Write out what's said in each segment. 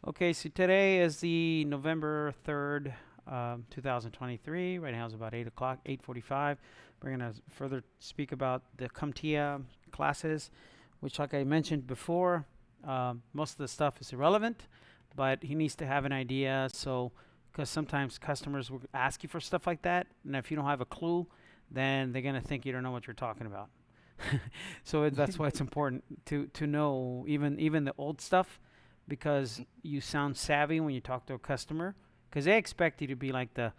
Okay, so today is the November 3rd, 2023. Right now it's about 8 o'clock, 8:45. We're going to further speak about the CompTIA classes, which, like I mentioned before, most of the stuff is irrelevant, but he needs to have an idea. So, because sometimes customers will ask you for stuff like that, and if you don't have a clue, then they're going to think you don't know what you're talking about. So that's why it's important to know even the old stuff, because you sound savvy when you talk to a customer, because they expect you to be like the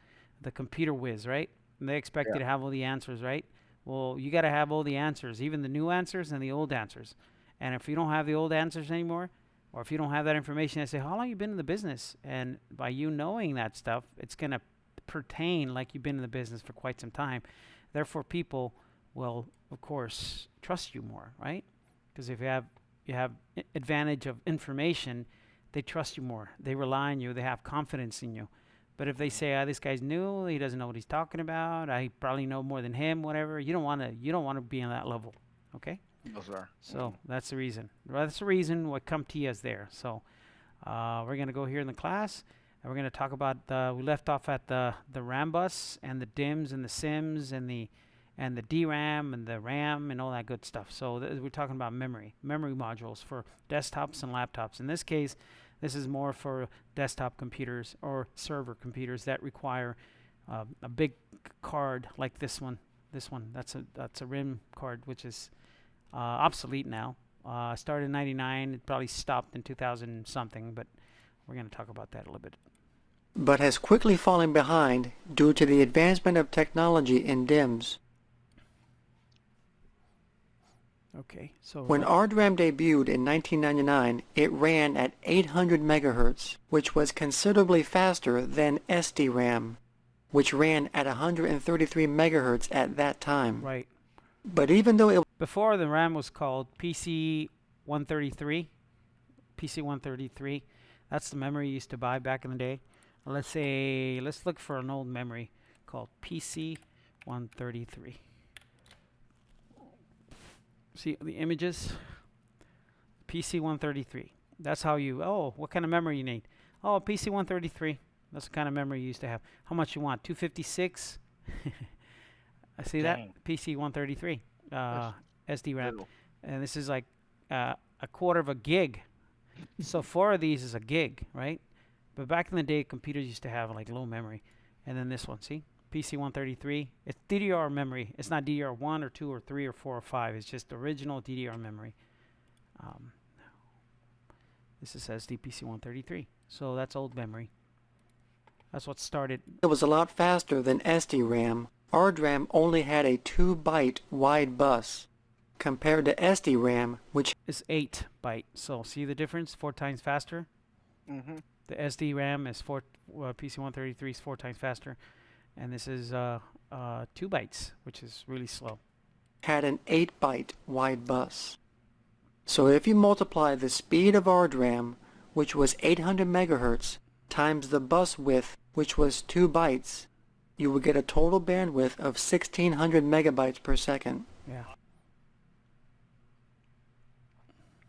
computer whiz, right? And they expect you Yeah. to have all the answers, right? Well, you got to have all the answers, even the new answers and the old answers. And if you don't have the old answers anymore, or if you don't have that information, I say, how long you been in the business? And by you knowing that stuff, it's going to pertain like you've been in the business for quite some time. Therefore, people will, of course, trust you more, right? Because if you have advantage of information, they trust you more. They rely on you. They have confidence in you. But if they say, this guy's new, he doesn't know what he's talking about, I probably know more than him, whatever, you don't want to be on that level. Okay? No, sir. So that's the reason. That's the reason why CompTIA is there. So we're going to go here in the class, and we're going to talk about we left off at the RAM bus and the DIMMs and the SIMs and the DRAM and the RAM and all that good stuff. So we're talking about memory modules for desktops and laptops. In this case, this is more for desktop computers or server computers that require a big card like this one. This one, that's a RIM card, which is obsolete now. Started in '99. It probably stopped in 2000 something, but we're going to talk about that a little bit. but has quickly fallen behind due to the advancement of technology in DIMMs. Okay, so When RDRAM debuted in 1999, it ran at 800 MHz, which was considerably faster than SDRAM, which ran at 133 MHz at that time. right. But even though it Before, the RAM was called PC 133. PC 133. That's the memory you used to buy back in the day. Let's look for an old memory called PC 133. See the images? PC 133. That's how what kind of memory you need? Oh, PC 133. That's the kind of memory you used to have. How much you want? 256? I see that? Dang. PC 133. That's SD-RAM. little. And this is like a quarter of a gig. So 4 of these is a gig, right? But back in the day, computers used to have like low memory. And then this one, see? PC 133. It's DDR memory. It's not DDR 1 or 2 or 3 or 4 or 5. It's just original DDR memory. Um, this is SD PC 133. So that's old memory. That's what started. was a lot faster than SDRAM, RDRAM only had a 2-byte wide bus, compared to SDRAM, which Is 8 byte. So see the difference? 4 times faster. Mm-hmm. The SD RAM is PC 133 is 4 times faster, and this is 2 bytes, which is really slow. had an 8-byte wide bus. So if you multiply the speed of RDRAM, which was 800 MHz, times the bus width, which was 2 bytes, you would get a total bandwidth of 1600 megabytes per second. Yeah.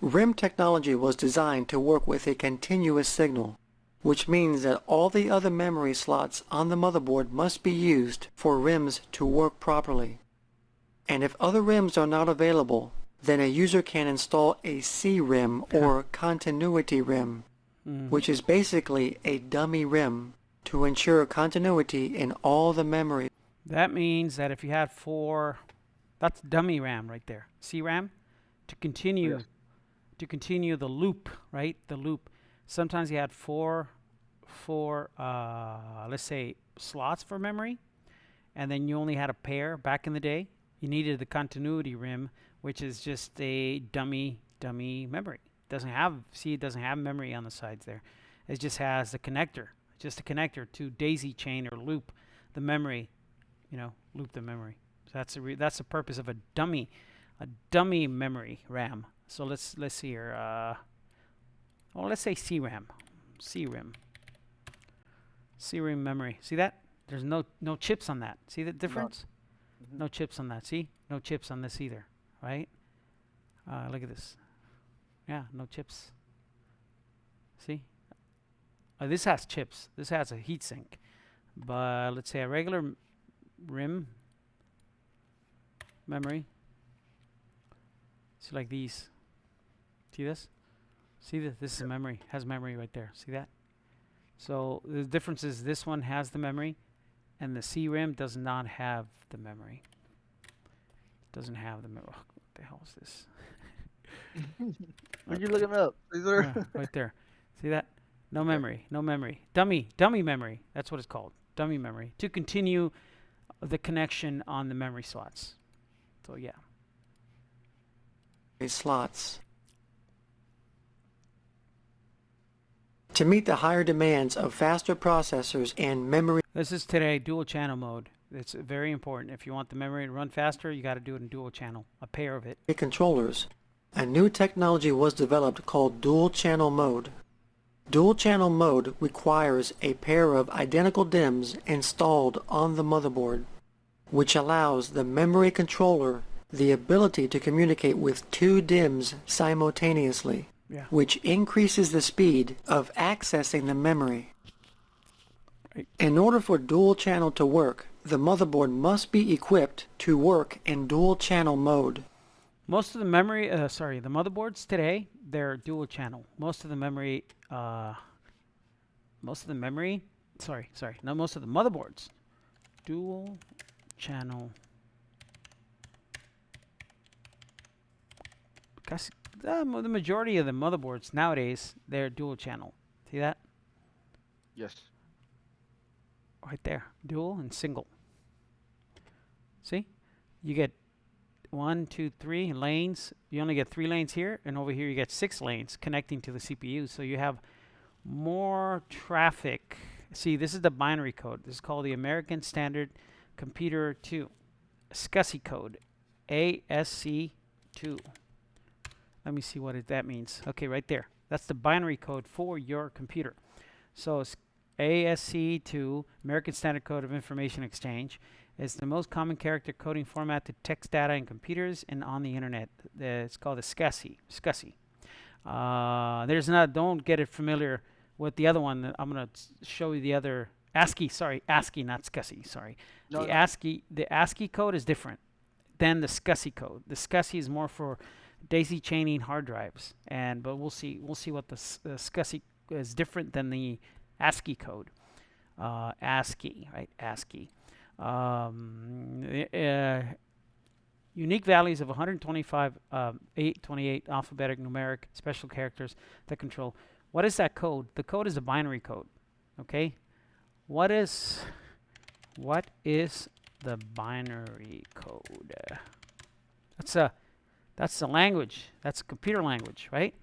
RIM technology was designed to work with a continuous signal, which means that all the other memory slots on the motherboard must be used for RIMs to work properly. And if other RIMs are not available, then a user can install a CRIM or continuity RIM, which is basically a dummy RIM to ensure continuity in all the memory. That means that if you had 4, that's dummy RAM right there. CRAM to continue Yes. to continue the loop, right? The loop. Sometimes you had four let's say slots for memory, and then you only had a pair back in the day. You needed the continuity RAM, which is just a dummy memory. It doesn't have memory on the sides there. It just has the connector, just a connector to daisy chain or loop the memory, loop the memory. So that's the purpose of a dummy memory RAM. So let's see here. Let's say CRAM, CRIM, CRIM memory. See that? There's no chips on that. See the difference? Mm-hmm. No chips on that. See? No chips on this either, right? Look at this. Yeah, no chips. See? This has chips. This has a heat sink. But let's say a regular RIM memory. See, like these. See this? See this? This is memory. Has memory right there. See that? So the difference is this one has the memory, and the CRIM does not have the memory. Doesn't have the memory. Oh, what the hell is this? When you looking up, Caesar? Right there. See that? No memory. No memory. Dummy memory. That's what it's called. Dummy memory. To continue the connection on the memory slots. So yeah. Slots. To meet the higher demands of faster processors and memory This is today dual channel mode. It's very important. If you want the memory to run faster, you got to do it in dual channel. A pair of it. controllers, a new technology was developed called dual channel mode. Dual channel mode requires a pair of identical DIMMs installed on the motherboard, which allows the memory controller the ability to communicate with two DIMMs simultaneously, Yeah. which increases the speed of accessing the memory. Right. In order for dual channel to work, the motherboard must be equipped to work in dual channel mode. Most of the memory, the motherboards today, they're dual channel. Most of the memory, most of the motherboards, dual channel. Because the majority of the motherboards nowadays, they're dual channel. See that? Yes. Right there. Dual and single. See? You get 1, 2, 3 lanes. You only get 3 lanes here, and over here you get 6 lanes connecting to the CPU. So you have more traffic. See, this is the binary code. This is called the American Standard Computer 2. SCSI code. ASC2. Let me see what that means. Okay, right there. That's the binary code for your computer. So ASC2, American Standard Code of Information Exchange, is the most common character coding format to text data in computers and on the internet. It's called the SCSI. Don't get it familiar with the other one. I'm going to show you the other ASCII, not SCSI, sorry. No, The ASCII code is different than the SCSI code. The SCSI is more for daisy chaining hard drives, but we'll see what the SCSI is different than the ASCII code. ASCII, right? ASCII. Unique values of 125, 828 alphabetic numeric special characters that control. What is that code? The code is a binary code. Okay? What is the binary code? That's the language. That's a computer language, right?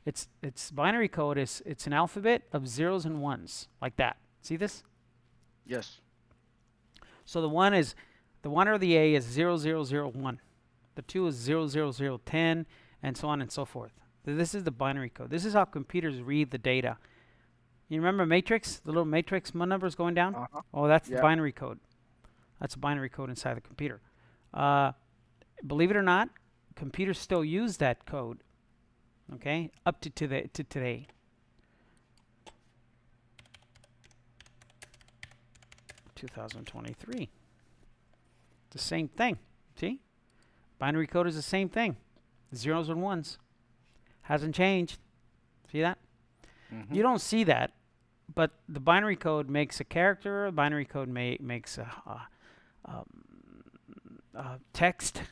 It's binary code it's an alphabet of zeros and ones, like that. See this? yes. So the 1 or the A is 0001. The 2 is 00010, and so on and so forth. This is the binary code. This is how computers read the data. You remember matrix? The little matrix numbers going down? Uh-huh. Oh, that's the Yeah. binary code. That's a binary code inside the computer. Believe it or not, computers still use that code. Okay, up to today. (2023). The same thing. See? Binary code is the same thing. Zeros and ones. Hasn't changed. See that? Mm-hmm. You don't see that, but the binary code makes a character. The binary code makes a text.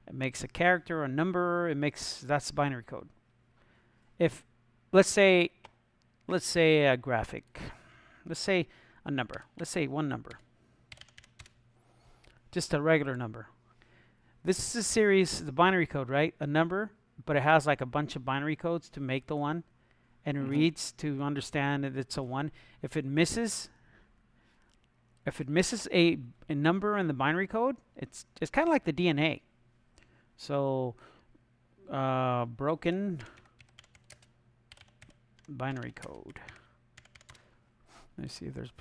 It makes a character, a number. That's the binary code. If let's say a graphic, let's say a number, let's say one number, just a regular number. This is a series, the binary code, right? A number, but it has like a bunch of binary codes to make the one, and it reads to understand that it's a one. If it misses a number in the binary code, it's kind of like the DNA. So broken binary code. Let me see if there's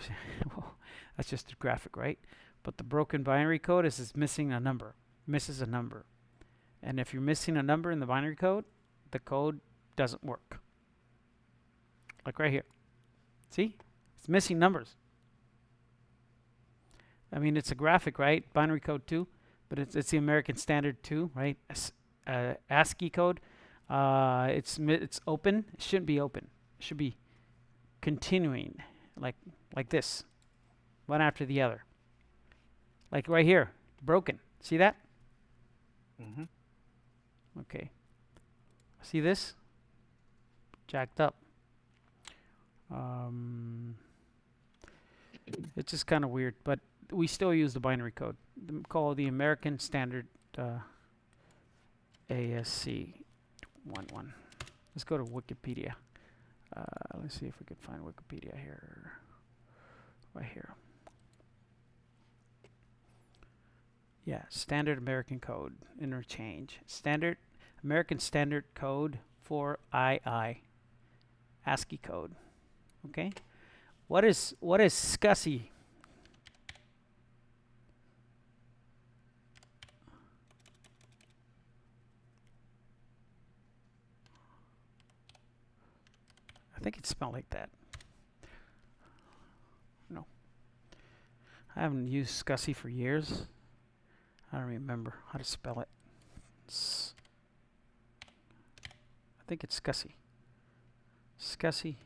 well, that's just a graphic, right? But the broken binary code is missing a number. Misses a number. And if you're missing a number in the binary code, the code doesn't work. Like right here. See? It's missing numbers. I mean, it's a graphic, right? Binary code 2, but it's the American Standard 2, right? ASCII code. It's open. It shouldn't be open. It should be continuing, like this, one after the other. Like right here, broken. See that? Mhm. Okay. See this? Jacked up. It's just kind of weird, but we still use the binary code. Call it the American Standard ASC 11. Let's go to Wikipedia. Let's see if we can find Wikipedia here. Right here. Yeah, Standard American Code interchange. Standard American Standard Code for II. ASCII code. Okay. What is SCSI? I think it's spelled like that. No. I haven't used SCSI for years. I don't remember how to spell it. I think it's SCSI. SCSI.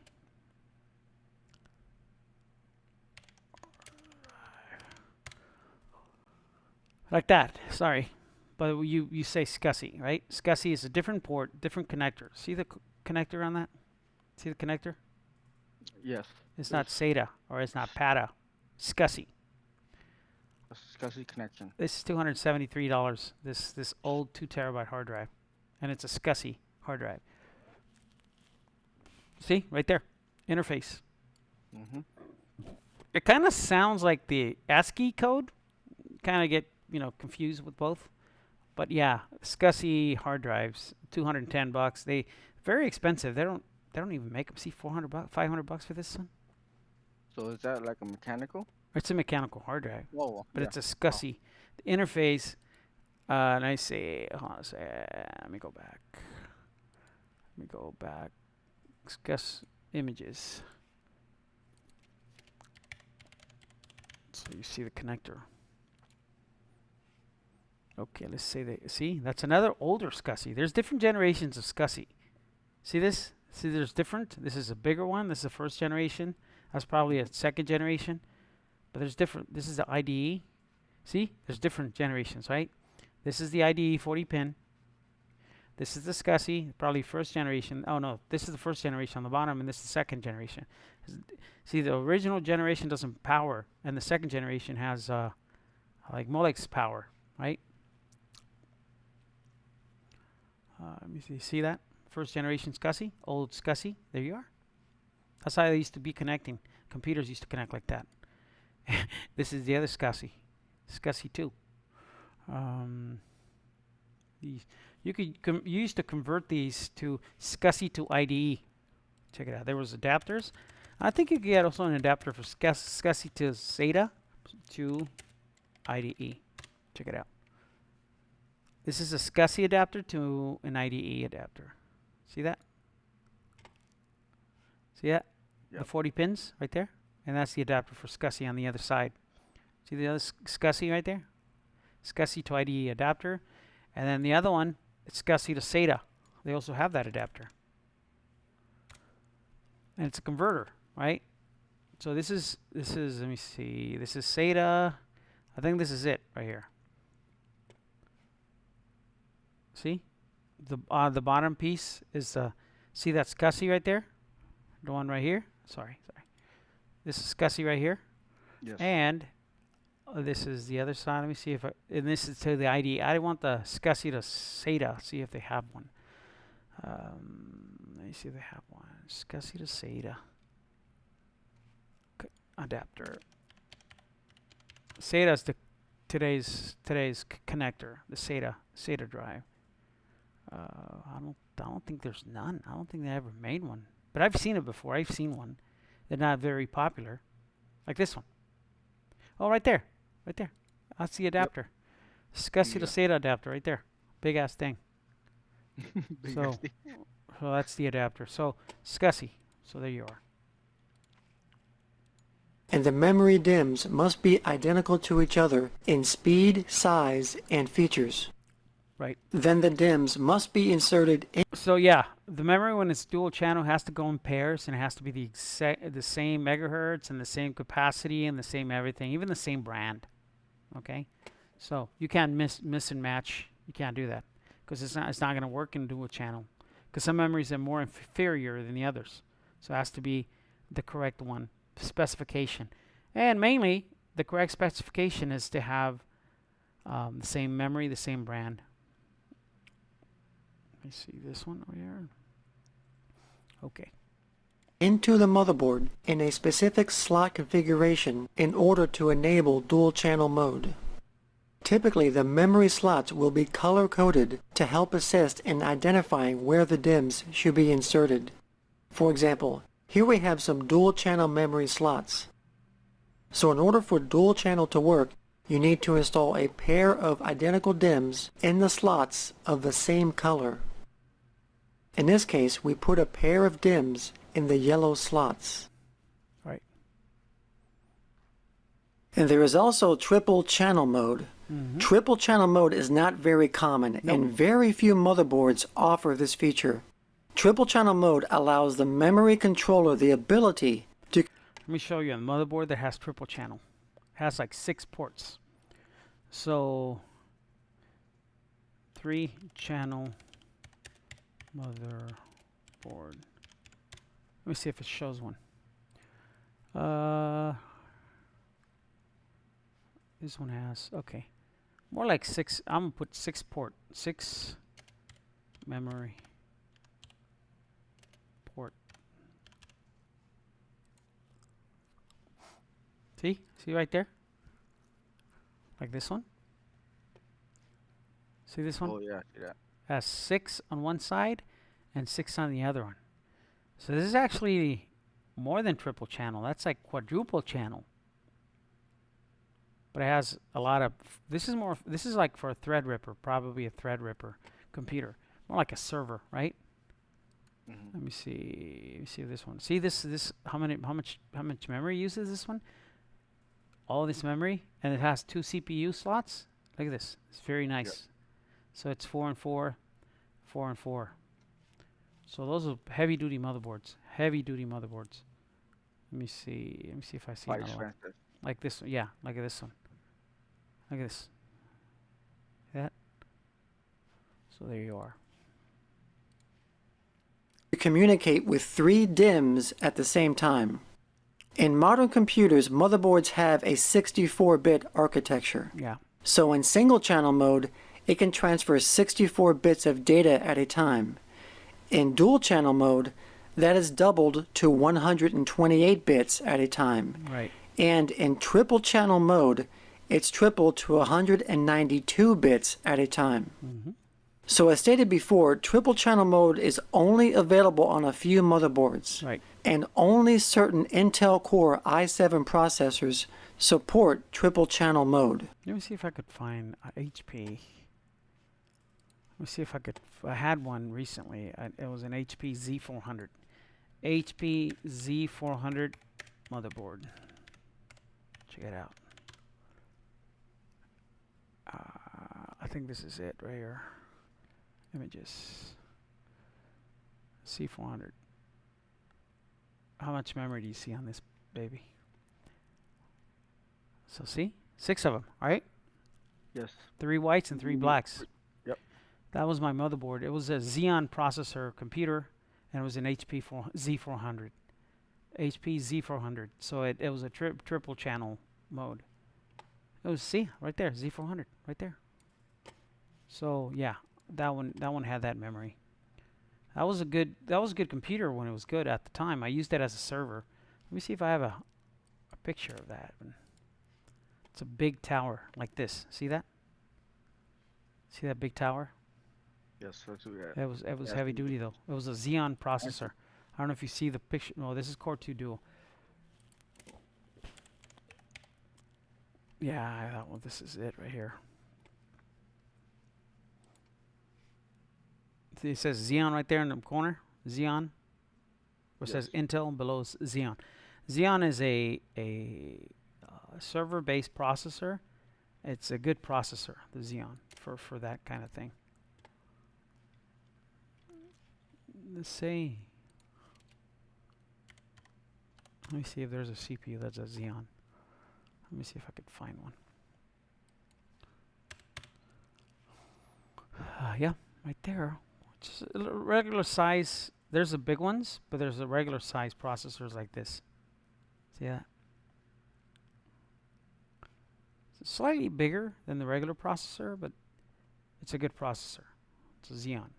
Like that. Sorry. But you say SCSI, right? SCSI is a different port, different connector. See the connector on that? See the connector? Yes. It's not SATA or it's not PATA. SCSI. A SCSI connection. This is $273. This old 2 terabyte hard drive, and it's a SCSI hard drive. See right there, interface. Mhm. It kind of sounds like the ASCII code. Kind of get confused with both, but yeah, SCSI hard drives, $210. They very expensive. They don't even make them. See, $400, $500 for this one. So is that like a mechanical? It's a mechanical hard drive, Whoa. but Yeah. it's a SCSI. The interface. And I say, hold on a second. Let me go back. SCSI images. So you see the connector. Okay, let's say see, that's another older SCSI. There's different generations of SCSI. See this? See, there's different. This is a bigger one. This is the first generation. That's probably a second generation. But there's different. This is the IDE. See, there's different generations, right? This is the IDE 40 pin. This is the SCSI, probably first generation. Oh no, this is the first generation on the bottom, and this is the second generation. See, the original generation doesn't power, and the second generation has like Molex power, right? Let me see. See that? First generation SCSI, old SCSI. There you are. That's how they used to be connecting. Computers used to connect like that. This is the other SCSI, SCSI 2. You used to convert these to SCSI to IDE. Check it out. There was adapters. I think you could get also an adapter for SCSI to SATA to IDE. Check it out. This is a SCSI adapter to an IDE adapter. See that? See that? Yep. The 40 pins right there? And that's the adapter for SCSI on the other side. See the other SCSI right there? SCSI to IDE adapter. And then the other one, it's SCSI to SATA. They also have that adapter. And it's a converter, right? So this is let me see. This is SATA. I think this is it right here. See? The bottom piece is see that SCSI right there? The one right here? Sorry. This is SCSI right here. Yes. And this is the other side. Let me see and this is to the IDE. I want the SCSI to SATA. See if they have one. Let me see if they have one. SCSI to SATA. Adapter. SATA is today's connector. The SATA drive. I don't think there's none. I don't think they ever made one. But I've seen it before. I've seen one. They're not very popular. Like this one. Oh, right there. Right there. That's the adapter. SCSI to SATA adapter right there. Big ass thing. So that's the adapter. So SCSI. So there you are. and the memory DIMMs must be identical to each other in speed, size, and features. Right. Then the DIMMs must be inserted in. So yeah, the memory when it's dual channel has to go in pairs, and it has to be the same megahertz and the same capacity and the same everything, even the same brand. Okay, so you can't miss and match. You can't do that because it's not going to work in dual channel because some memories are more inferior than the others. So it has to be the correct one specification, and mainly the correct specification is to have the same memory, the same brand. Let me see this one over here. Okay. Into the motherboard in a specific slot configuration in order to enable dual channel mode. Typically, the memory slots will be color-coded to help assist in identifying where the DIMMs should be inserted. For example, here we have some dual channel memory slots. So in order for dual channel to work, you need to install a pair of identical DIMMs in the slots of the same color. In this case, we put a pair of DIMMs in the yellow slots. Right. And there is also triple channel mode. Mm-hmm. Triple channel mode is not very common, and very few motherboards offer this feature. Triple channel mode allows the memory controller the ability to... Let me show you a motherboard that has triple channel. It has like 6 ports. So 3 channel motherboard. Let me see if it shows one. This one has, okay, more like 6. I'm gonna put 6 memory port. See right there, like this one. See this one? Oh yeah, see that. Has 6 on one side and 6 on the other one. So this is actually more than triple channel. That's like quadruple channel. But it has a lot of, this is like for a Threadripper, probably a Threadripper computer. More like a server, right? Mm-hmm. Let me see this one. See this how much memory uses this one? All this memory, and it has 2 CPU slots. Look at this. It's very nice. Yep. So it's 4 and 4, 4 and 4. So those are heavy duty motherboards. Heavy duty motherboards. Let me see if I see Quite another one. expensive. Like this one. Yeah, like this one. Look at this. That. So there you are. to communicate with 3 DIMMs at the same time. In modern computers, motherboards have a 64-bit architecture. Yeah. So in single-channel mode, it can transfer 64 bits of data at a time. In dual-channel mode, that is doubled to 128 bits at a time. Right. And in triple-channel mode, it's tripled to 192 bits at a time. Mm-hmm. So as stated before, triple channel mode is only available on a few motherboards. Right. And only certain Intel Core i7 processors support triple channel mode. Let me see if I could find HP. Let me see if I could. I had one recently. It was an HP Z400. HP Z400 motherboard. Check it out. I think this is it right here. Images. C400. How much memory do you see on this baby? So see? 6 of them, right? Yes. 3 whites and 3 blacks. Yep. That was my motherboard. It was a Xeon processor computer, and it was an HP Z400. HP Z400. So it was a triple channel mode. It was, see, right there, Z400, right there. So yeah, that one had that memory. That was a good computer when it was good at the time. I used it as a server. Let me see if I have a picture of that. It's a big tower like this. See that? See that big tower? Yes. That's what we got. It was Yeah, heavy duty though. It was a Xeon processor. I don't know if you see the picture. No, this is Core 2 Dual. Yeah, that one. This is it right here. See, it says Xeon right there in the corner. Xeon. Where it says Intel and below is Xeon. Xeon is a server-based processor. It's a good processor, the Xeon, for that kind of thing. Let's see. Let me see if there's a CPU that's a Xeon. Let me see if I could find one. Yeah, right there. Just a regular size. There's the big ones, but there's a regular size processors like this. See that? It's slightly bigger than the regular processor, but it's a good processor. It's a Xeon.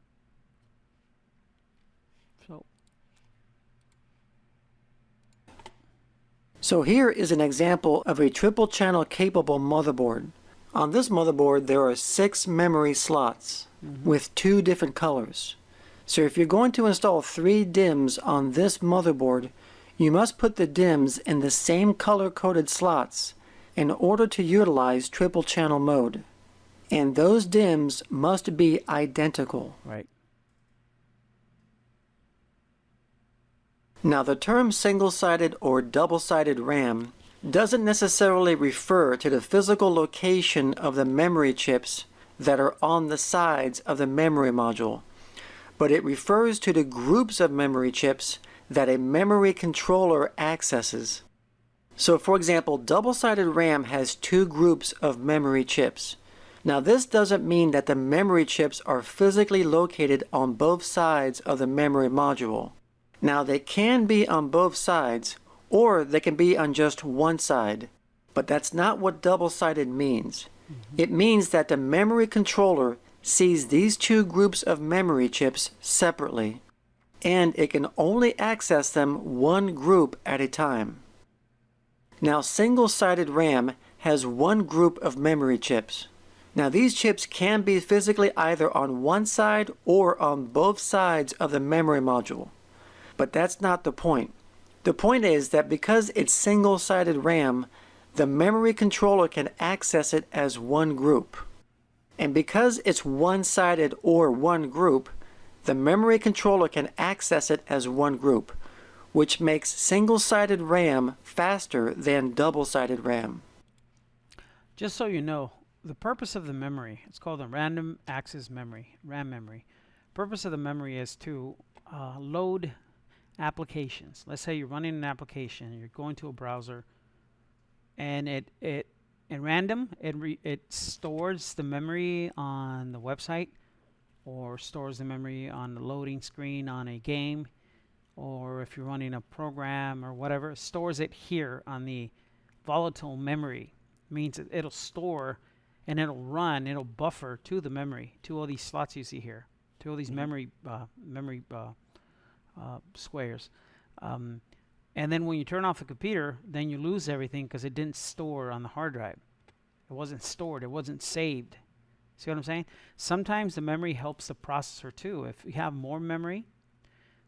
So here is an example of a triple channel capable motherboard. On this motherboard there are 6 memory slots with 2 different colors. So if you're going to install 3 DIMMs on this motherboard, you must put the DIMMs in the same color-coded slots in order to utilize triple channel mode. And those DIMMs must be identical. Right. Now the term single-sided or double-sided RAM doesn't necessarily refer to the physical location of the memory chips that are on the sides of the memory module, but it refers to the groups of memory chips that a memory controller accesses. So for example, double-sided RAM has 2 groups of memory chips. Now this doesn't mean that the memory chips are physically located on both sides of the memory module. Now they can be on both sides, or they can be on just one side, but that's not what double-sided means. It means that the memory controller sees these 2 groups of memory chips separately, and it can only access them one group at a time. Now single-sided RAM has 1 group of memory chips. Now these chips can be physically either on one side or on both sides of the memory module. But that's not the point. The point is that because it's single-sided RAM, the memory controller can access it as one group. And because it's one-sided or one group, the memory controller can access it as one group, which makes single-sided RAM faster than double-sided RAM. Just so you know, the purpose of the memory, it's called a random access memory, RAM memory. Purpose of the memory is to load applications. Let's say you're running an application, you're going to a browser, and it in random it stores the memory on the website, or stores the memory on the loading screen on a game, or if you're running a program or whatever, it stores it here on the volatile memory. Means it'll store and it'll run, it'll buffer to the memory, to all these slots you see here, to all these memory squares. And then when you turn off the computer, then you lose everything because it didn't store on the hard drive. It wasn't stored. It wasn't saved. See what I'm saying? Sometimes the memory helps the processor too. If you have more memory,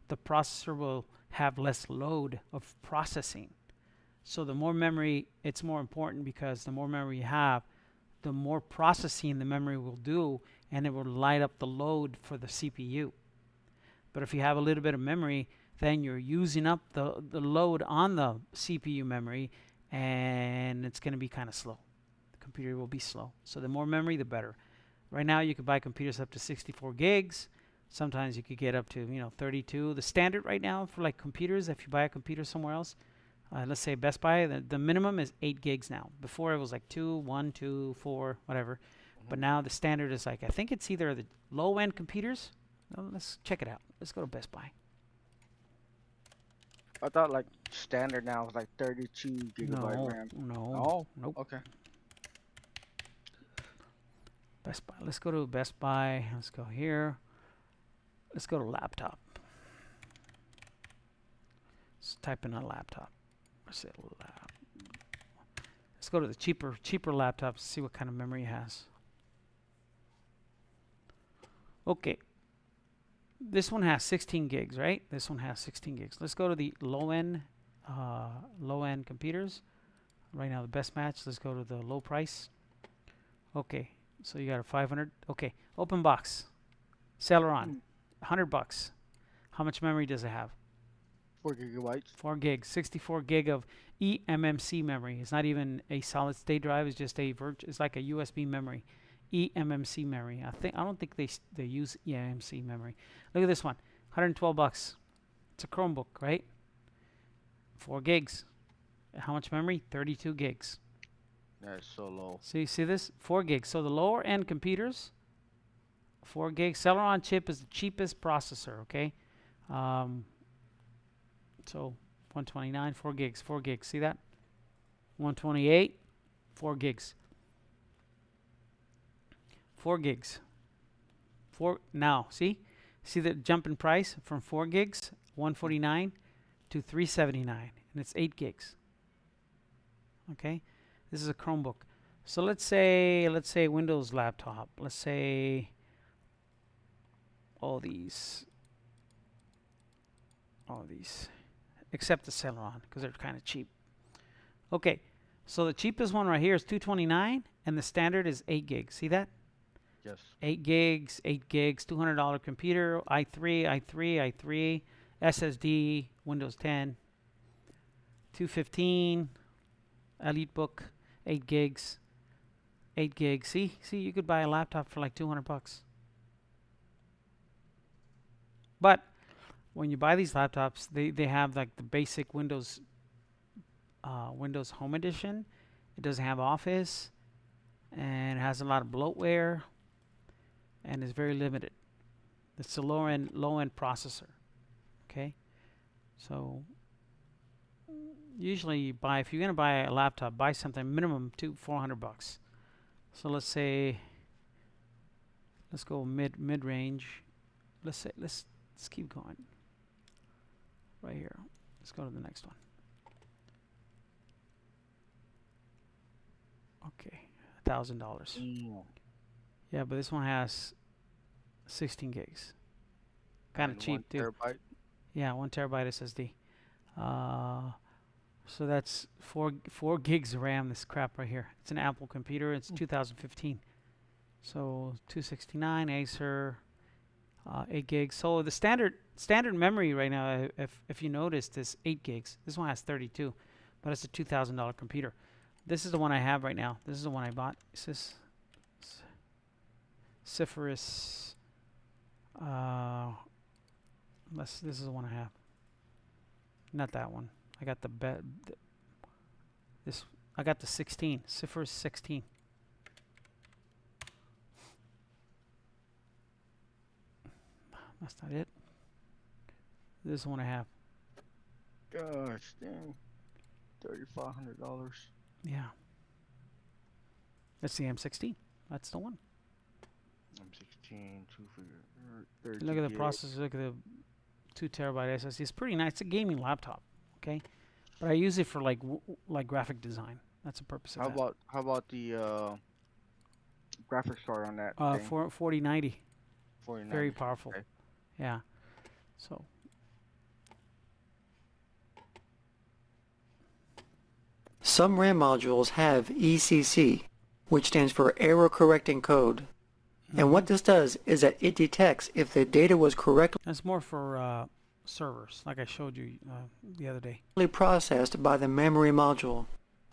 the processor will have less load of processing. So the more memory, it's more important because the more memory you have, the more processing the memory will do, and it will light up the load for the CPU. But if you have a little bit of memory, then you're using up the load on the CPU memory, and it's going to be kind of slow. The computer will be slow. So the more memory, the better. Right now, you can buy computers up to 64 gigs. Sometimes you could get up to 32. The standard right now for like computers, if you buy a computer somewhere else, let's say Best Buy, the minimum is 8 gigs now. Before it was like 2, 1, 2, 4, whatever. But now the standard is like, I think it's either the low-end computers. Well, let's check it out. Let's go to Best Buy. I thought like standard now is like 32 gigabyte RAM. No. Oh, Nope. okay. Best Buy. Let's go to Best Buy. Let's go here. Let's go to laptop. Let's type in a laptop. Let's go to the cheaper laptops. See what kind of memory it has. Okay. This one has 16 gigs, right? This one has 16 gigs. Let's go to the low-end computers. Right now, the best match. Let's go to the low price. Okay, so you got a 500. Okay, open box. Seller on. $100. How much memory does it have? 4 gigabytes. 4 gigs, 64 gig of eMMC memory. It's not even a solid state drive. It's just it's like a USB memory, eMMC memory. I don't think they use eMMC memory. Look at this one, $112. It's a Chromebook, right? 4 gigs. How much memory? 32 gigs. That's so low. See this? 4 gigs. So the lower end computers, 4 gigs. Celeron chip is the cheapest processor. Okay. So 129, 4 gigs, 4 gigs. See that? 128, 4 gigs. 4 gigs. Now, see the jump in price from 4 gigs, 149 to 379, and it's 8 gigs. Okay? This is a Chromebook. So let's say Windows laptop. Let's say all these except the Celeron, because they're kind of cheap. Okay, so the cheapest one right here is 229, and the standard is 8 gigs. See that? Yes. 8 gigs, $200 computer, i3, SSD, Windows 10, 215, EliteBook, 8 gigs, 8 gigs. See, you could buy a laptop for like $200. But when you buy these laptops, they have like the basic Windows Home Edition. It doesn't have Office, and it has a lot of bloatware, and is very limited. It's a low end processor. Okay, so usually if you're gonna buy a laptop, buy something minimum $400. So let's go mid range. Let's keep going. Right here. Let's go to the next one. Okay, $1,000. Yeah, but this one has 16 gigs. Kind of cheap, too. 1 terabyte. Yeah, 1 terabyte SSD. So that's 4 gigs of RAM. This crap right here. It's an Apple computer. It's 2015. So 269 Acer. 8 gigs. So the standard memory right now, if you noticed, is 8 gigs. This one has 32, but it's a $2,000 computer. This is the one I have right now. This is the one I bought. Is this Cyphorus? This is the one I have. Not that one. I got I got the 16. Cyphorus 16. That's not it. This is the one I have. Gosh, dang. $3,500. Yeah. That's the M16. That's the one. M16, 2 Look at the processor. Look at the 2 terabyte SSD. It's pretty nice. It's a gaming laptop. Okay, but I use it for like graphic design. That's the purpose of that. How about the graphics card on that? 4090. 4090. Very powerful. Okay. Yeah. So. Some RAM modules have ECC, which stands for Error Correcting Code. And what this does is that it detects if the data was correctly That's more for servers, like I showed you the other day. processed by the memory module,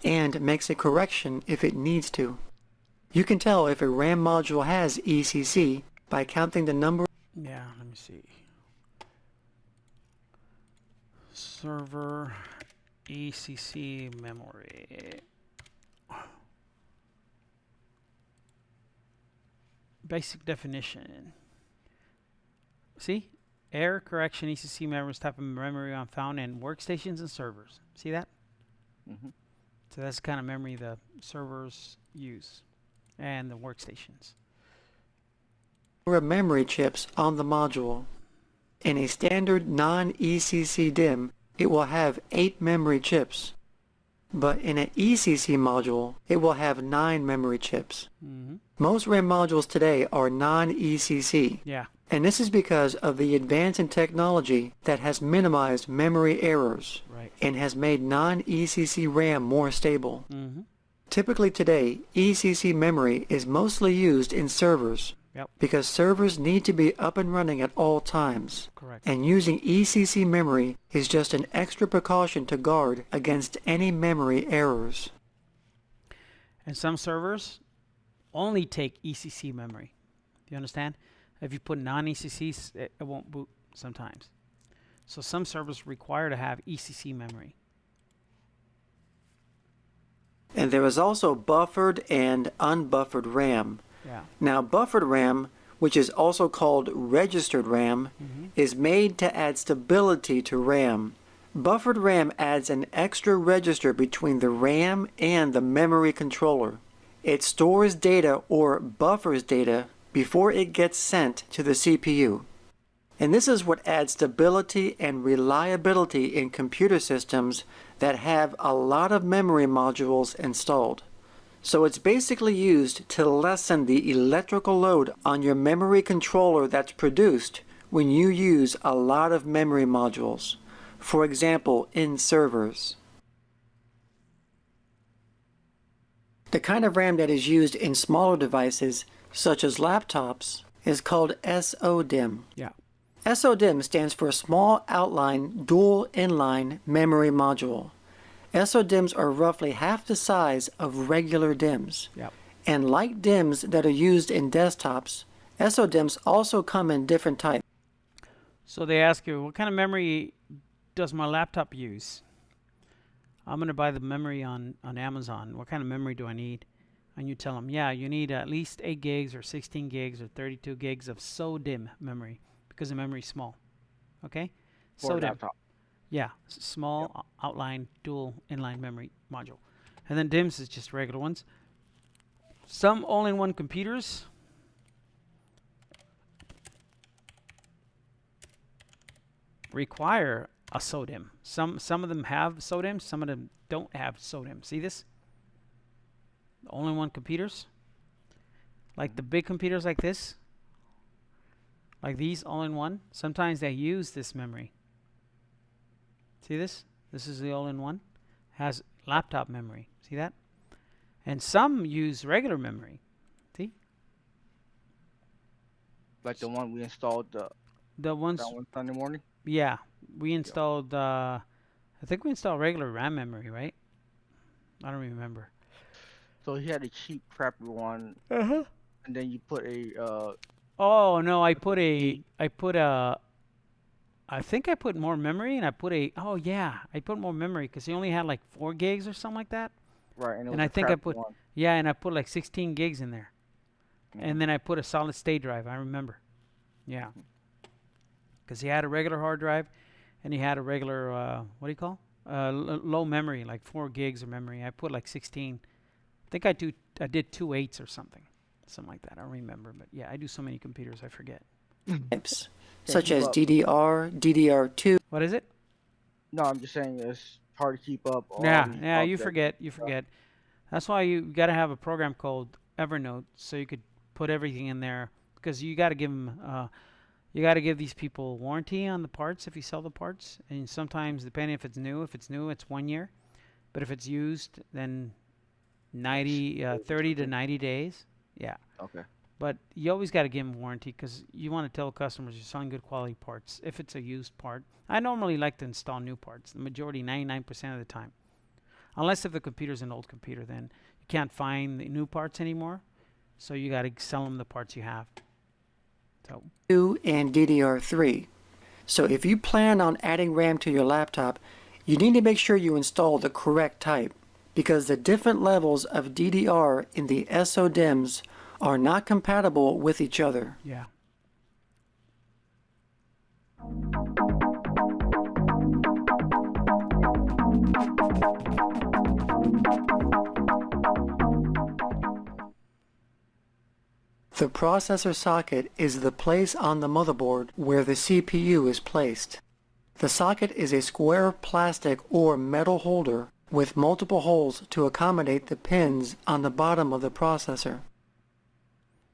and makes a correction if it needs to. You can tell if a RAM module has ECC by counting the number. Yeah, let me see. Server ECC memory. Basic definition. See? Error correction ECC memory is type of memory found in workstations and servers. See that? Mm-hmm. So that's the kind of memory the servers use and the workstations. Of memory chips on the module. In a standard non-ECC DIMM, it will have 8 memory chips. But in an ECC module, it will have 9 memory chips. Mm-hmm. Most RAM modules today are non-ECC. Yeah. And this is because of the advance in technology that has minimized memory errors Right. and has made non-ECC RAM more stable. Mm-hmm. Typically today, ECC memory is mostly used in servers, Yep. because servers need to be up and running at all times. Correct. And using ECC memory is just an extra precaution to guard against any memory errors. And some servers only take ECC memory. Do you understand? If you put non-ECCs, it won't boot sometimes. So some servers require to have ECC memory. And there is also buffered and unbuffered RAM. Yeah. Now, buffered RAM, which is also called registered RAM, is made to add stability to RAM. Buffered RAM adds an extra register between the RAM and the memory controller. It stores data or buffers data before it gets sent to the CPU. And this is what adds stability and reliability in computer systems that have a lot of memory modules installed. So it's basically used to lessen the electrical load on your memory controller that's produced when you use a lot of memory modules. For example, in servers. The kind of RAM that is used in smaller devices, such as laptops, is called SODIMM. Yeah. SODIMM stands for Small Outline Dual Inline Memory Module. SODIMMs are roughly half the size of regular DIMMs. Yep. And like DIMMs that are used in desktops, SODIMMs also come in different types. So they ask you, what kind of memory does my laptop use? I'm going to buy the memory on Amazon. What kind of memory do I need? And you tell them, yeah, you need at least 8 gigs or 16 gigs or 32 gigs of SODIMM memory because the memory is small. Okay? For a SODIMM. laptop. Yeah, small outline dual inline memory module. And then DIMMs is just regular ones. Some all-in-one computers require a SODIMM. Some of them have SODIMMs, some of them don't have SODIMM. See this? All-in-one computers. Like the big computers like this. Like these all-in-one. Sometimes they use this memory. See this? This is the all-in-one. Has laptop memory. See that? And some use regular memory. See? Like the one we installed The ones, that one Sunday morning. yeah. We installed, I think we installed regular RAM memory, right? I don't remember. So he had a cheap crappy one, Uh-huh. and then you put a Oh, no, I think I put more memory and I put I put more memory because he only had like 4 gigs or something like that. right, and it was And I a think I crappy put, one. yeah, and I put like 16 gigs in there. And then I put a solid state drive, I remember. Yeah. Because he had a regular hard drive and he had a regular, what do you call? Low memory, like 4 gigs of memory. I put like 16. I think I did 2 8s or something like that. I don't remember, but yeah, I do so many computers, I forget. Types, such keep as up. DDR, DDR2. What is it? No, I'm just saying it's hard to keep up. All Yeah, these yeah, you objects. forget. That's why you got to have a program called Evernote so you could put everything in there because you got to give them, you got to give these people warranty on the parts if you sell the parts. And sometimes, depending if it's new, it's 1 year. But if it's used, then 30 to 90 days. Yeah. Okay. But you always got to give them warranty because you want to tell customers you're selling good quality parts if it's a used part. I normally like to install new parts, the majority, 99% of the time. Unless if the computer's an old computer, then you can't find the new parts anymore. So you got to sell them the parts you have. So, And DDR3. So if you plan on adding RAM to your laptop, you need to make sure you install the correct type because the different levels of DDR in the SODIMMs are not compatible with each other. yeah. The processor socket is the place on the motherboard where the CPU is placed. The socket is a square plastic or metal holder with multiple holes to accommodate the pins on the bottom of the processor.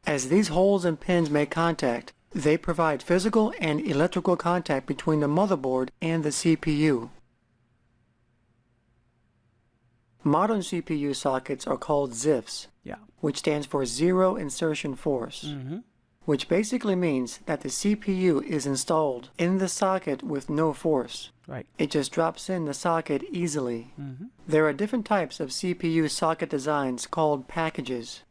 As these holes and pins make contact, they provide physical and electrical contact between the motherboard and the CPU. Modern CPU sockets are called ZIFs, Yeah. which stands for Zero Insertion Force. Mm-hmm. which basically means that the CPU is installed in the socket with no force. Right. It just drops in the socket easily. Mm-hmm. There are different types of CPU socket designs called packages.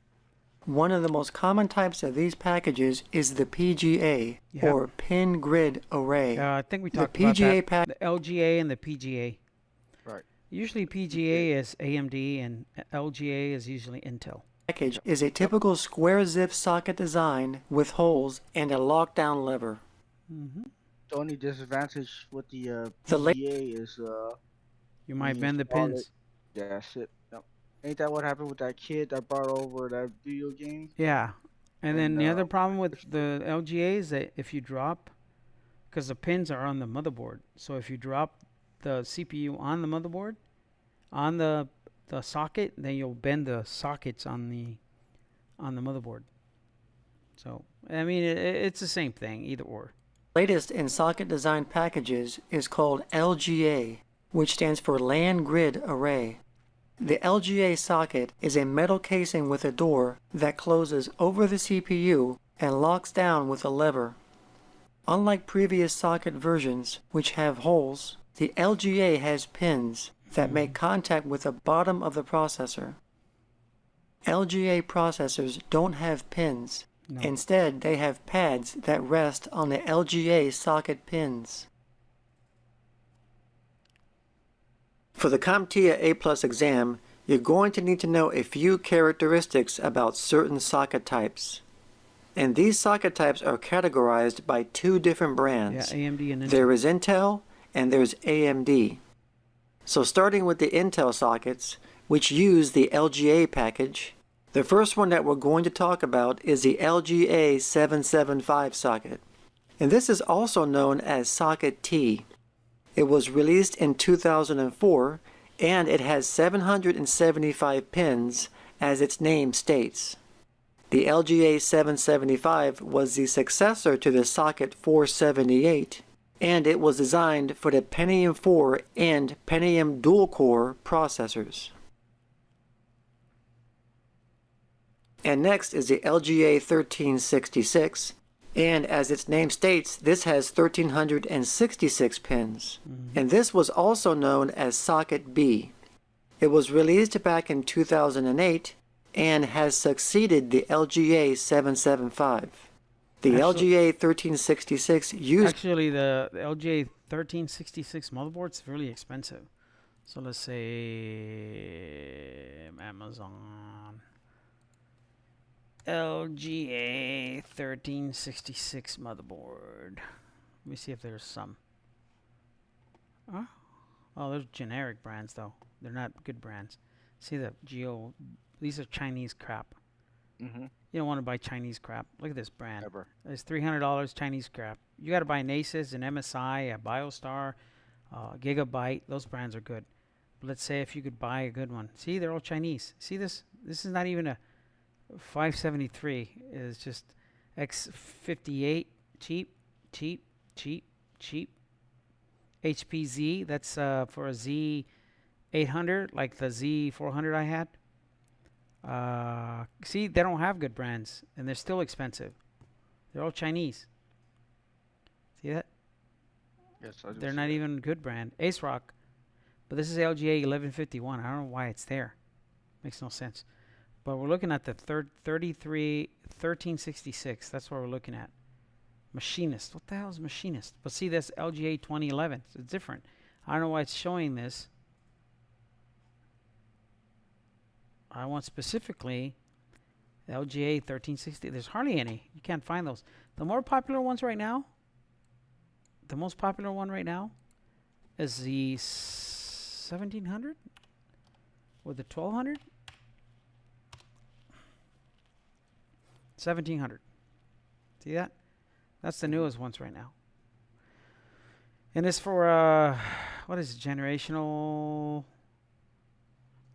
One of the most common types of these packages is the PGA, Yep. or Pin Grid Array. I think we The talked about PGA that. The LGA and the PGA. Right. Usually PGA is AMD and LGA is usually Intel. package is a typical square zip socket design with holes and a lockdown lever. Mm-hmm. The only disadvantage with the The la- PGA is You when might you bend the install it. pins. That's it. Yep. Ain't that what happened with that kid that brought over that video game? Yeah. And then And the other problem with the LGA is that if you drop, because the pins are on the motherboard, so if you drop the CPU on the motherboard, on the socket, then you'll bend the sockets on the motherboard. So I mean, it's the same thing, either or. latest in socket design packages is called LGA, which stands for Land Grid Array. The LGA socket is a metal casing with a door that closes over the CPU and locks down with a lever. Unlike previous socket versions, which have holes, the LGA has pins that make contact with the bottom of the processor. LGA processors don't have pins. No. Instead, they have pads that rest on the LGA socket pins. For the CompTIA A+ exam, you're going to need to know a few characteristics about certain socket types. And these socket types are categorized by two different brands. Yeah, AMD and Intel. There is Intel and there's AMD. So starting with the Intel sockets, which use the LGA package, the first one that we're going to talk about is the LGA 775 socket. And this is also known as socket T. It was released in 2004 and it has 775 pins as its name states. The LGA 775 was the successor to the socket 478, and it was designed for the Pentium 4 and Pentium dual-core processors. And next is the LGA 1366, and as its name states, this has 1366 pins. And this was also known as socket B. It was released back in 2008 and has succeeded the LGA 775. The LGA 1366 used... Actually, the LGA 1366 motherboard's really expensive. So let's say Amazon LGA 1366 motherboard. Let me see if there's some. Huh? Oh, there's generic brands though. They're not good brands. See the Geo. These are Chinese crap. Mm-hmm. You don't want to buy Chinese crap. Look at this brand. Ever. It's $300 Chinese crap. You got to buy Nasus and MSI, a BioStar, Gigabyte. Those brands are good. But let's say if you could buy a good one. See, they're all Chinese. See this? This is not even a 573. It's just X58. Cheap, cheap, cheap, cheap. HPZ. That's for a Z800, like the Z400 I had. See, they don't have good brands, and they're still expensive. They're all Chinese. See that? Yes, I do. They're see not that. even good brand. Ace Rock, but this is LGA 1151. I don't know why it's there. Makes no sense. But we're looking at the 1366. That's what we're looking at. Machinist. What the hell is Machinist? But see, that's LGA 2011. So it's different. I don't know why it's showing this. I want specifically LGA 1360. There's hardly any. You can't find those. The more popular ones right now, the most popular one right now is the 1700 or the 1200. 1700. See that? That's the newest ones right now. And it's for, what is it, generational,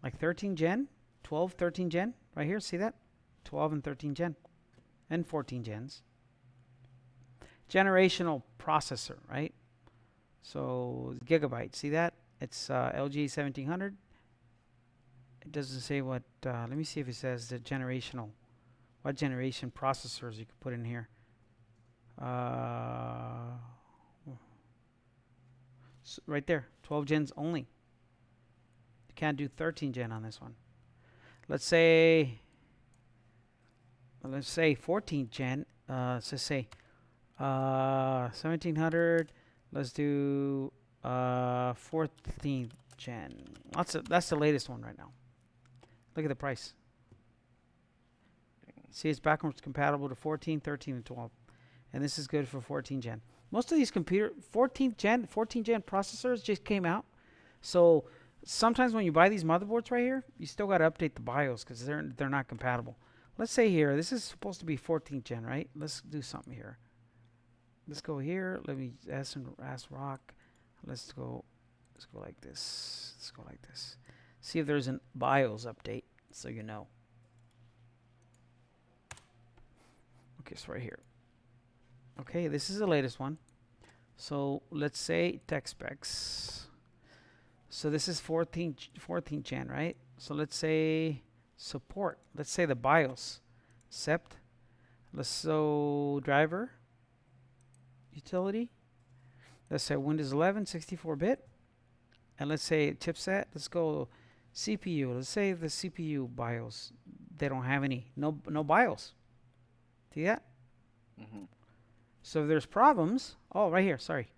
like 13 gen? 12, 13 gen, right here, see that? 12 and 13 gen, and 14 gens. Generational processor, right? So, gigabyte, see that? It's LG 1700. It doesn't say what, let me see if it says the generational. what generation processors you could put in here. Right there, 12 gens only. You can't do 13 gen on this one. Let's say 14 gen. Let's just say 1700. Let's do 14th gen. That's the latest one right now. Look at the price. See, it's backwards compatible to 14, 13, and 12. And this is good for 14 gen. Most of these 14 gen processors just came out. So sometimes when you buy these motherboards right here, you still got to update the BIOS because they're not compatible. Let's say here, this is supposed to be 14th gen, right? Let's do something here. Let's go here. Let me ask Rock. Let's go like this. Let's go like this. See if there's a BIOS update, so you know. Okay, it's right here. Okay, this is the latest one. So let's say tech specs. So this is 14 gen, right? So let's say support. Let's say the BIOS. Sept. Let's so driver. Utility. Let's say Windows 11 64-bit. And let's say chipset. Let's go CPU. Let's say the CPU BIOS. They don't have any. No BIOS. See that? Mm-hmm. So if there's problems. Oh, right here. Sorry.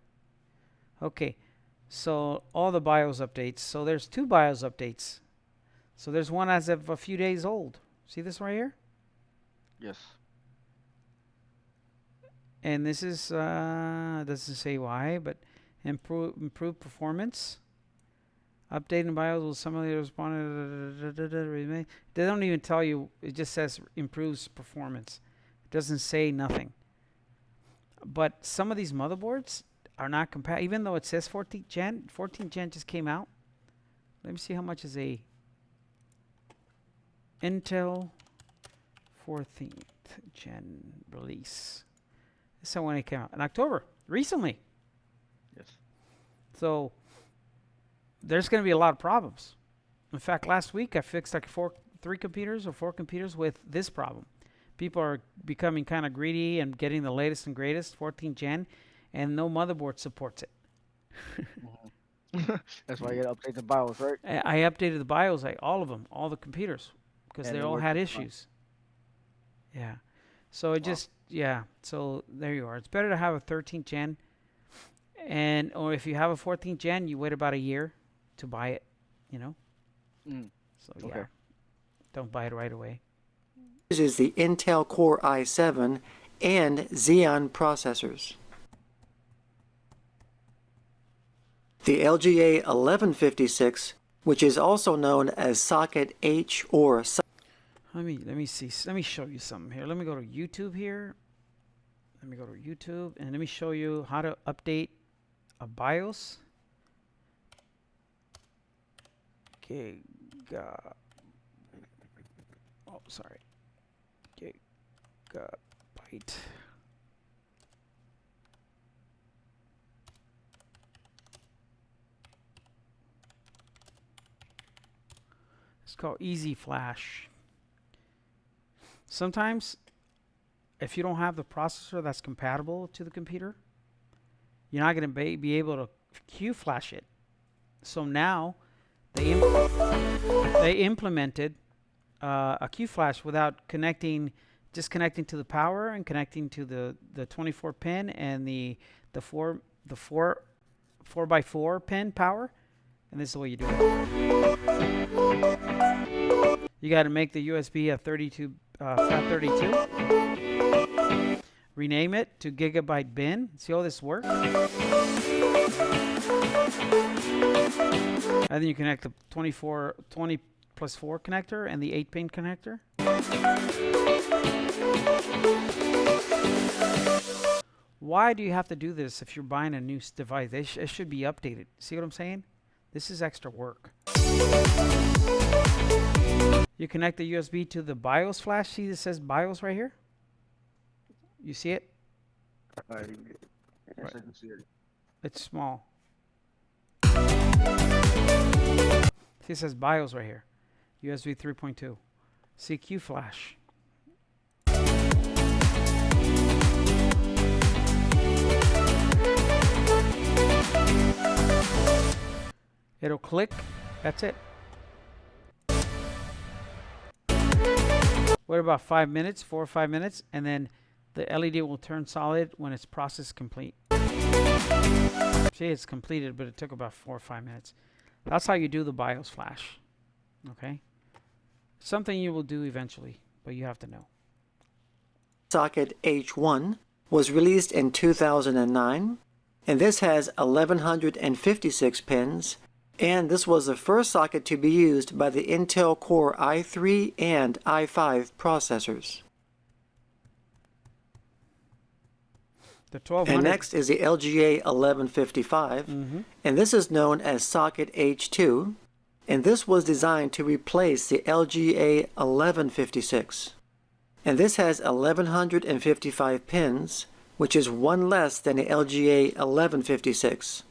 Okay. So all the BIOS updates. So there's 2 BIOS updates. So there's one as of a few days old. See this right here? Yes. And this is doesn't say why, but improve performance. Updating BIOS will similarly respond. They don't even tell you. It just says improves performance. It doesn't say nothing. But some of these motherboards are not compatible, even though it says 14th gen. 14th gen just came out. Let me see how much is a Intel 14th gen release. This is when it came out in October, recently. Yes. So there's going to be a lot of problems. In fact, last week I fixed like 4 computers with this problem. People are becoming kind of greedy and getting the latest and greatest 14th gen, and no motherboard supports it. That's why you gotta update the BIOS, right? I updated the BIOS, like all of them, all the computers, because And they it all worked had fine. issues. Yeah. So it Wow. yeah. So there you are. It's better to have a 13th gen, or if you have a 14th gen, you wait about a year to buy it, you know? Mm. So Okay. yeah. Don't buy it right away. Uses the Intel Core i7 and Xeon processors. The LGA 1156, which is also known as socket H or Let me see. Let me show you something here. Let me go to YouTube here. Let me go to YouTube and let me show you how to update a BIOS. Oh, sorry. Gigabyte. It's called Easy Flash. Sometimes, if you don't have the processor that's compatible to the computer, you're not going to be able to Q flash it. So now, they implemented a Q flash without just connecting to the power and connecting to the 24 pin and the 4x4 pin power. And this is the way you do it. You got to make the USB a 32 FAT32. Rename it to Gigabyte Bin. See how this works? And then you connect the 20 plus 4 connector and the 8-pin connector. Why do you have to do this if you're buying a new device? It should be updated. See what I'm saying? This is extra work. You connect the USB to the BIOS flash. See this says BIOS right here? You see it? Yes, I can see it. It's small. See it says BIOS right here. USB 3.2. CQ flash. It'll click. That's it. Wait about 5 minutes, 4 or 5 minutes, and then the LED will turn solid when its process complete. See, it's completed, but it took about 4 or 5 minutes. That's how you do the BIOS flash. Okay? Something you will do eventually, but you have to know. Socket H1 was released in 2009, and this has 1156 pins, and this was the first socket to be used by the Intel Core i3 and i5 processors. The 1200. And next is the LGA 1155, and this is known as socket H2, and this was designed to replace the LGA 1156. And this has 1155 pins, which is one less than the LGA 1156.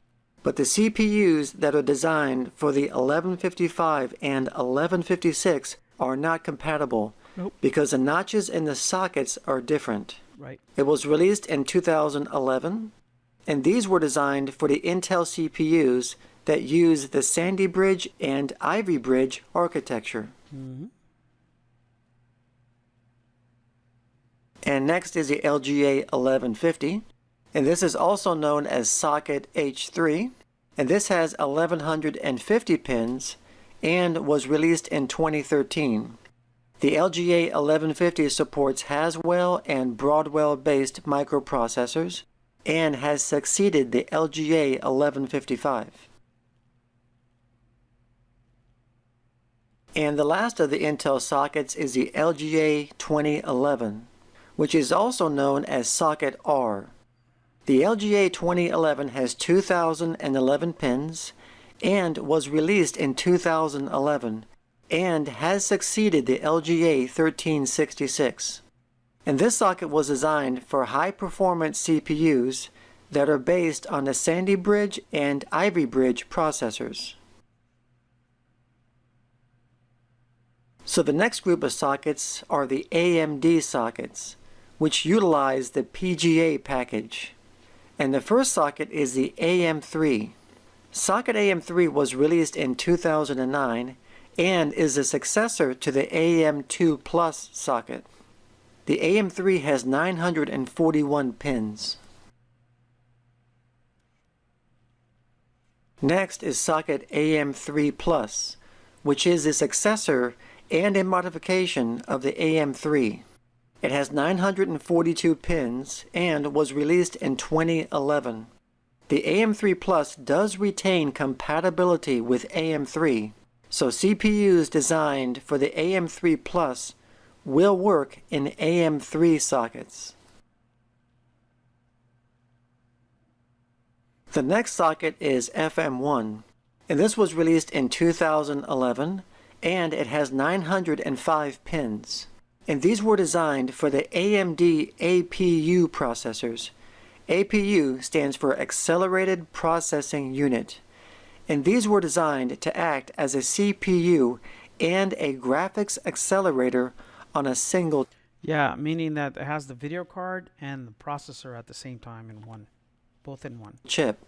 But the CPUs that are designed for the 1155 and 1156 are not compatible. Nope. Because the notches in the sockets are different. Right. It was released in 2011, and these were designed for the Intel CPUs that use the Sandy Bridge and Ivy Bridge architecture. And next is the LGA 1150, and this is also known as socket H3, and this has 1150 pins and was released in 2013. The LGA 1150 supports Haswell and Broadwell-based microprocessors and has succeeded the LGA 1155. And the last of the Intel sockets is the LGA 2011, which is also known as socket R. The LGA 2011 has 2011 pins and was released in 2011 and has succeeded the LGA 1366. And this socket was designed for high-performance CPUs that are based on the Sandy Bridge and Ivy Bridge processors. So the next group of sockets are the AMD sockets, which utilize the PGA package. And the first socket is the AM3. Socket AM3 was released in 2009 and is a successor to the AM2 Plus socket. The AM3 has 941 pins. Next is socket AM3 Plus, which is a successor and a modification of the AM3. It has 942 pins and was released in 2011. The AM3 Plus does retain compatibility with AM3, so CPUs designed for the AM3 Plus will work in AM3 sockets. The next socket is FM1, and this was released in 2011, and it has 905 pins. And these were designed for the AMD APU processors. APU stands for Accelerated Processing Unit. And these were designed to act as a CPU and a graphics accelerator on a single. Yeah, meaning that it has the video card and the processor at the same time in one, both in one chip.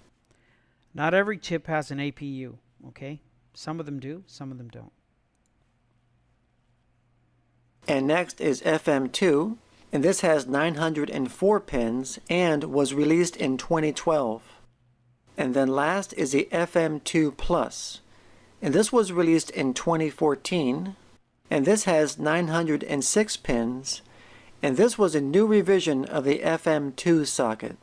Not every chip has an APU, okay? Some of them do, some of them don't. And next is FM2, and this has 904 pins and was released in 2012. And then last is the FM2 Plus, and this was released in 2014, and this has 906 pins, and this was a new revision of the FM2 socket.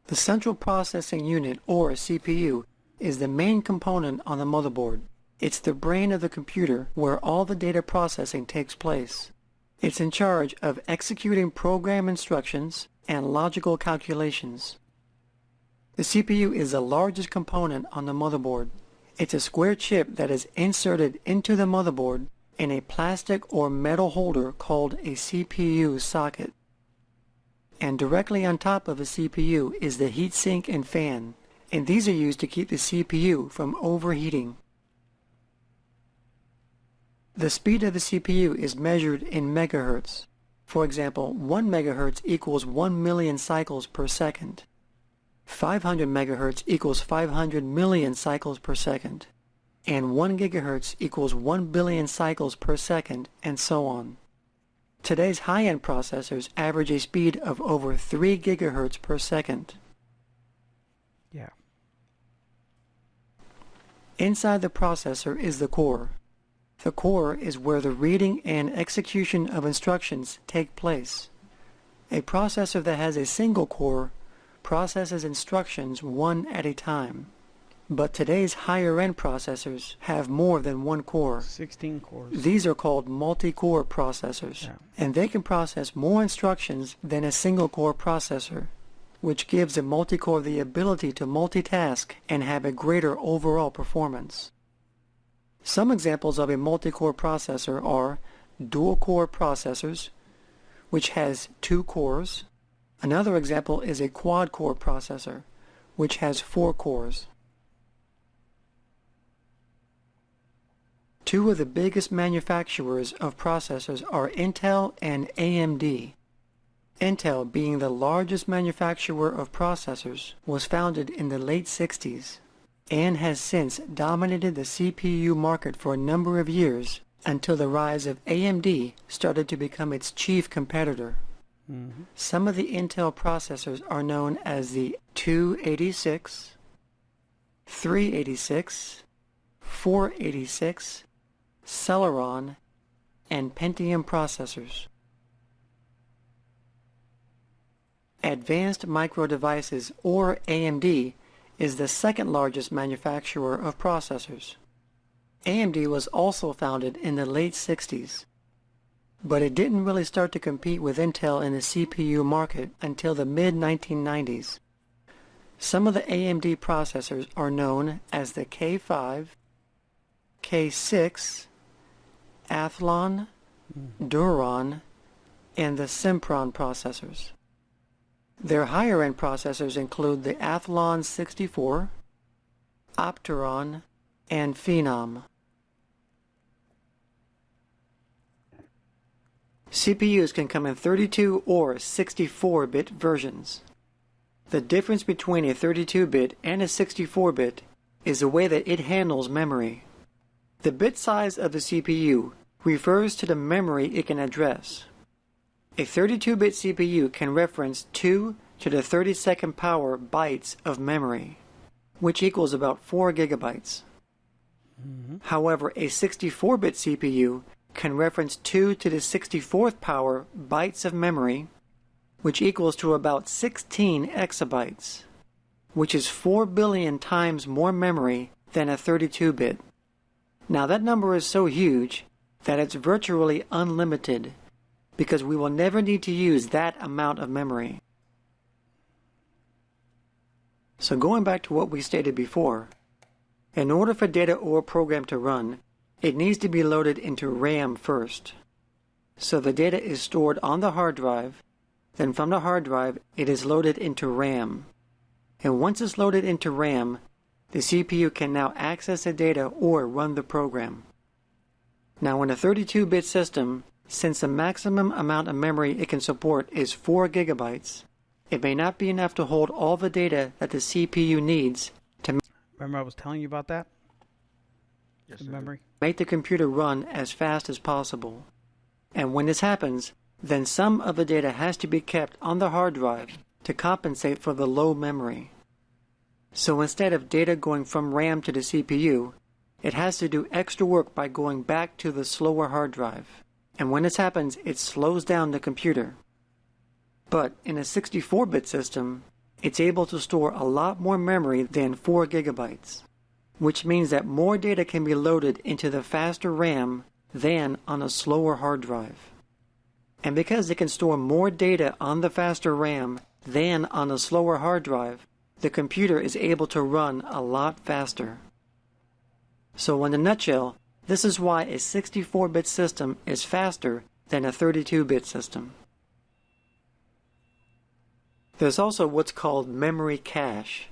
The Central Processing Unit, or CPU, is the main component on the motherboard. It's the brain of the computer where all the data processing takes place. It's in charge of executing program instructions and logical calculations. The CPU is the largest component on the motherboard. It's a square chip that is inserted into the motherboard in a plastic or metal holder called a CPU socket. And directly on top of a CPU is the heatsink and fan, and these are used to keep the CPU from overheating. The speed of the CPU is measured in megahertz. For example, 1 megahertz equals 1 million cycles per second. 500 megahertz equals 500 million cycles per second, and 1 gigahertz equals 1 billion cycles per second, and so on. Today's high-end processors average a speed of over 3 gigahertz per second. Yeah. Inside the processor is the core. The core is where the reading and execution of instructions take place. A processor that has a single core processes instructions one at a time. But today's higher-end processors have more than one core. 16 cores. These are called multi-core processors, Yeah. and they can process more instructions than a single-core processor, which gives a multi-core the ability to multitask and have a greater overall performance. Some examples of a multi-core processor are dual-core processors, which has 2 cores. Another example is a quad-core processor, which has 4 cores. Two of the biggest manufacturers of processors are Intel and AMD. Intel, being the largest manufacturer of processors, was founded in the late 60s and has since dominated the CPU market for a number of years until the rise of AMD started to become its chief competitor. Mm-hmm. Some of the Intel processors are known as the 286, 386, 486, Celeron, and Pentium processors. Advanced Micro Devices, or AMD, is the second largest manufacturer of processors. AMD was also founded in the late 60s, but it didn't really start to compete with Intel in the CPU market until the mid-1990s. Some of the AMD processors are known as the K5, K6, Athlon, Duron, and the Sempron processors. Their higher-end processors include the Athlon 64, Opteron, and Phenom. CPUs can come in 32 or 64-bit versions. The difference between a 32-bit and a 64-bit is the way that it handles memory. The bit size of the CPU refers to the memory it can address. A 32-bit CPU can reference 2 to the 32nd power bytes of memory, which equals about 4 gigabytes. Mm-hmm. However, a 64-bit CPU can reference 2 to the 64th power bytes of memory, which equals to about 16 exabytes, which is 4 billion times more memory than a 32-bit. Now that number is so huge that it's virtually unlimited, because we will never need to use that amount of memory. So going back to what we stated before, in order for data or program to run, it needs to be loaded into RAM first. So the data is stored on the hard drive, then from the hard drive it is loaded into RAM. And once it's loaded into RAM, the CPU can now access the data or run the program. Now in a 32-bit system, since the maximum amount of memory it can support is 4 gigabytes, it may not be enough to hold all the data that the CPU needs to Remember I was telling you about that? Yes, The sir. memory? make the computer run as fast as possible. And when this happens, then some of the data has to be kept on the hard drive to compensate for the low memory. So instead of data going from RAM to the CPU, it has to do extra work by going back to the slower hard drive. And when this happens, it slows down the computer. But in a 64-bit system, it's able to store a lot more memory than 4 gigabytes, which means that more data can be loaded into the faster RAM than on a slower hard drive. And because it can store more data on the faster RAM than on a slower hard drive, the computer is able to run a lot faster. So in a nutshell, this is why a 64-bit system is faster than a 32-bit system. There's also what's called memory cache.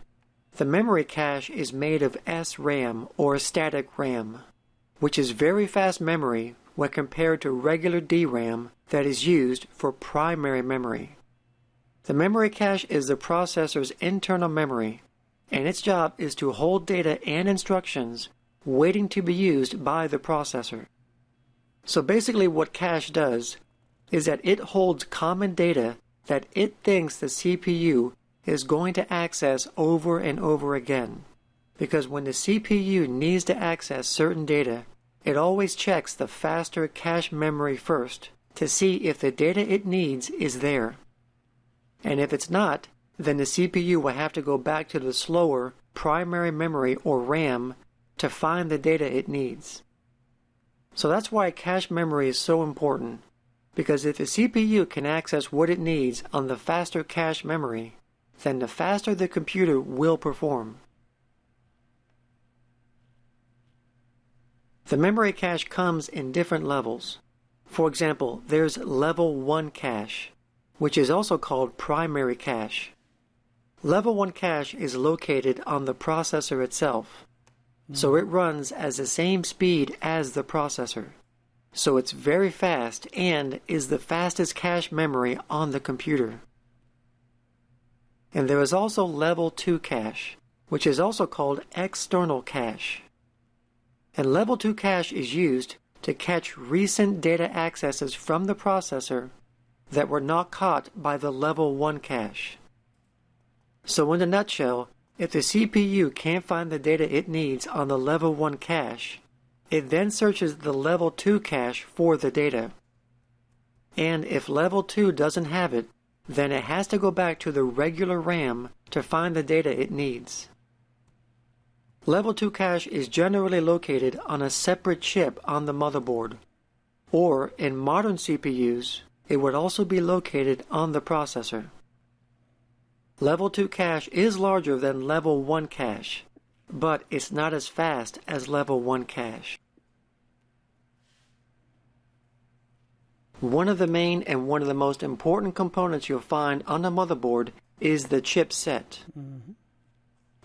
The memory cache is made of SRAM, or static RAM, which is very fast memory when compared to regular DRAM that is used for primary memory. The memory cache is the processor's internal memory, and its job is to hold data and instructions waiting to be used by the processor. So basically what cache does is that it holds common data that it thinks the CPU is going to access over and over again. Because when the CPU needs to access certain data, it always checks the faster cache memory first to see if the data it needs is there. And if it's not, then the CPU will have to go back to the slower primary memory or RAM to find the data it needs. So that's why cache memory is so important, because if the CPU can access what it needs on the faster cache memory, then the faster the computer will perform. The memory cache comes in different levels. For example, there's level 1 cache, which is also called primary cache. Level 1 cache is located on the processor itself, so it runs at the same speed as the processor. So it's very fast and is the fastest cache memory on the computer. And there is also level 2 cache, which is also called external cache. And level 2 cache is used to catch recent data accesses from the processor that were not caught by the level 1 cache. So in a nutshell, if the CPU can't find the data it needs on the level 1 cache, it then searches the level 2 cache for the data. And if level 2 doesn't have it, then it has to go back to the regular RAM to find the data it needs. Level 2 cache is generally located on a separate chip on the motherboard, or in modern CPUs, it would also be located on the processor. Level 2 cache is larger than level 1 cache, but it's not as fast as level 1 cache. One of the main and one of the most important components you'll find on a motherboard is the chipset.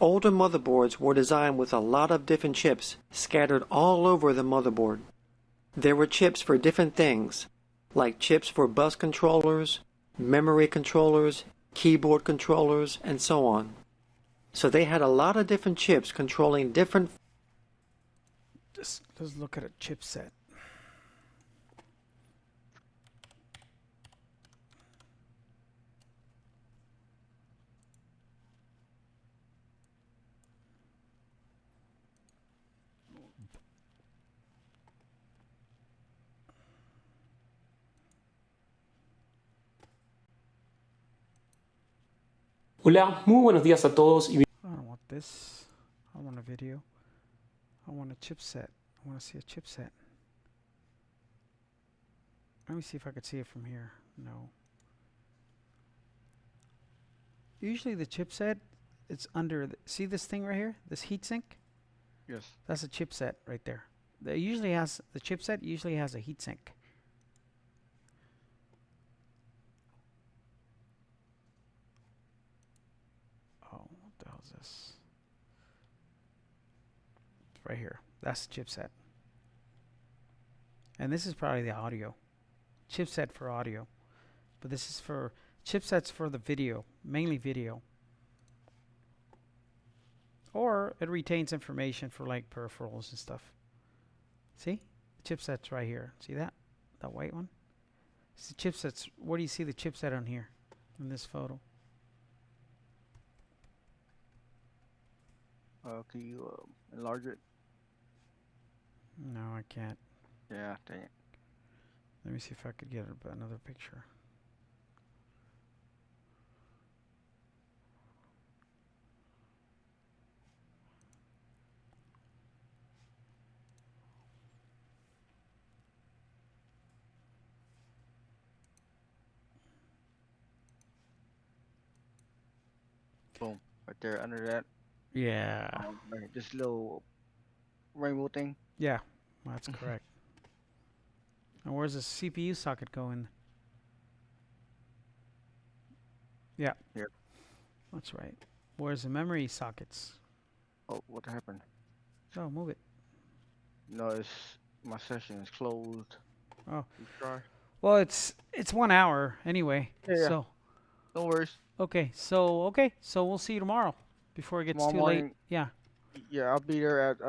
Older motherboards were designed with a lot of different chips scattered all over the motherboard. There were chips for different things, like chips for bus controllers, memory controllers, keyboard controllers, and so on. So they had a lot of different chips controlling different... Let's look at a chipset. Hola, muy buenos días a todos y I don't want this. I want a video. I want a chipset. I want to see a chipset. Let me see if I could see it from here. No. Usually the chipset, it's under... see this thing right here? This heatsink? Yes. That's a chipset right there. The chipset usually has a heatsink. Oh, what the hell is this? It's right here. That's the chipset. And this is probably the audio. Chipset for audio. But this is for chipsets for the video, mainly video. Or it retains information for like peripherals and stuff. See? The chipset's right here. See that? That white one? It's the chipsets. Where do you see the chipset on here? In this photo. Can you enlarge it? No, I can't. Yeah, dang it. Let me see if I could get another picture. Boom. Right there under that. Yeah. Right, this little rainbow thing. Yeah, that's correct. And where's the CPU socket going? Yeah. Here. That's right. Where's the memory sockets? Oh, what happened? Oh, move it. No, it's my session is closed. Oh. You try? Well, it's 1 hour anyway. Yeah. So No worries. Okay, so we'll see you tomorrow before it gets Tomorrow too morning. late. Yeah. Yeah, I'll be there at